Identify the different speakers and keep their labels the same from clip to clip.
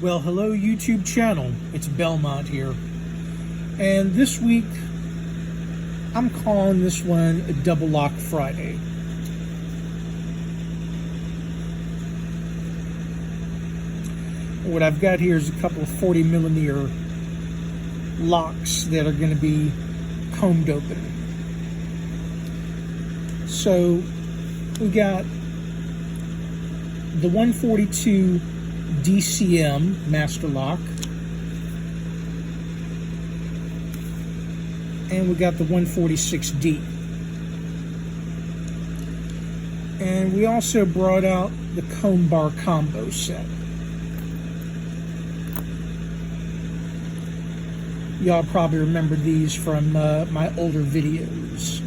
Speaker 1: Well, hello YouTube channel, it's Belmont here, and this week I'm calling this one a Double Lock Friday. What I've got here is a couple of 40mm locks that are going to be combed open. So we got the 142 DCM Masterlock, and we got the 146D, and we also brought out the comb bar combo set. Y'all probably remember these from my older videos.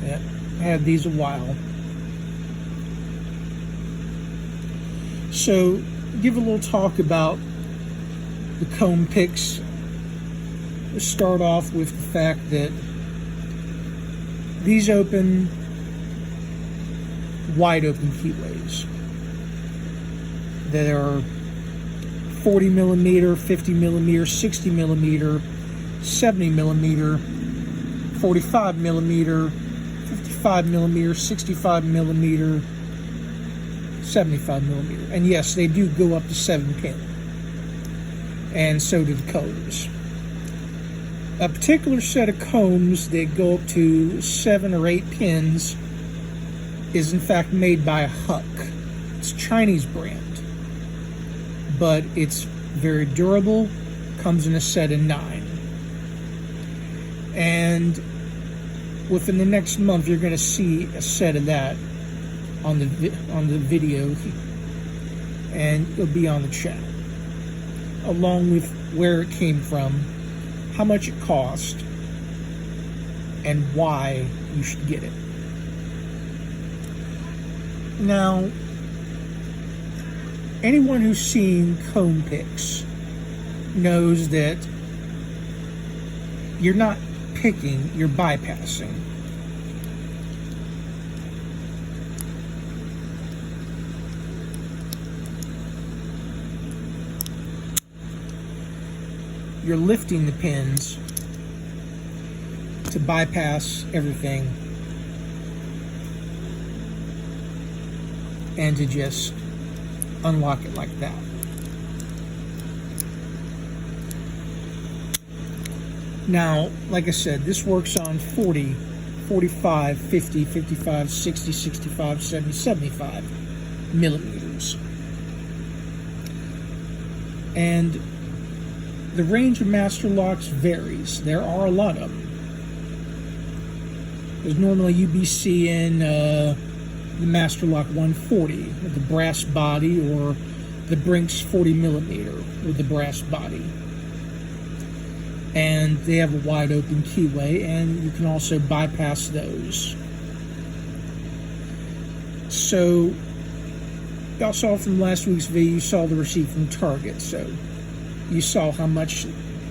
Speaker 1: Yeah, I had these a while. So, give a little talk about the comb picks. Let's start off with the fact that these open wide open keyways that are 40mm, 50mm, 60mm, 70mm, 45mm, 55mm, 65mm, 75mm, and yes, they do go up to 7 pin, and so do the combs. A particular set of combs that go up to 7 or 8 pins is in fact made by Huck. It's a Chinese brand, but it's very durable, comes in a set of 9, and within the next month you're going to see a set of that on the video, and it'll be on the channel, along with where it came from, how much it cost, and why you should get it. Now, anyone who's seen comb picks knows that you're not picking, you're bypassing. You're lifting the pins to bypass everything and to just unlock it like that. Now, like I said, this works on 40, 45, 50, 55, 60, 65, 70, 75 millimeters. And the range of Masterlocks varies. There are a lot of them. There's normally UBC in the Masterlock 140 with the brass body, or the Brinks 40mm with the brass body. And they have a wide open keyway, and you can also bypass those. So, y'all saw from last week's video, you saw the receipt from Target, so you saw how much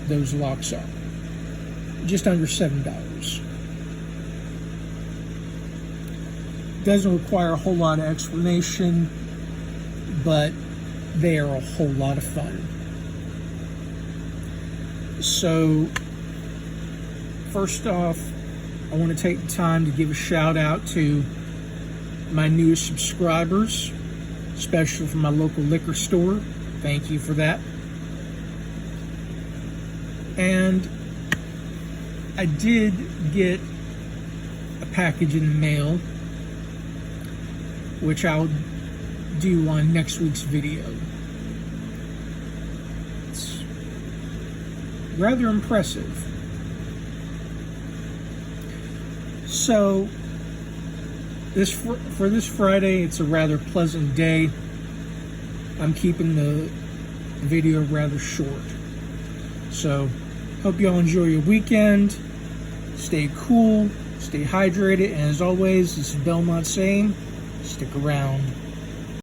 Speaker 1: those locks are. Just under $7. Doesn't require a whole lot of explanation, but they are a whole lot of fun. So, first off, I want to take the time to give a shout out to my newest subscribers, especially from my local liquor store. Thank you for that. And I did get a package in the mail, which I'll do on next week's video. It's rather impressive. So, for this Friday, it's a rather pleasant day. I'm keeping the video rather short. So, hope y'all enjoy your weekend. Stay cool, stay hydrated, and as always, this is Belmont saying, stick around.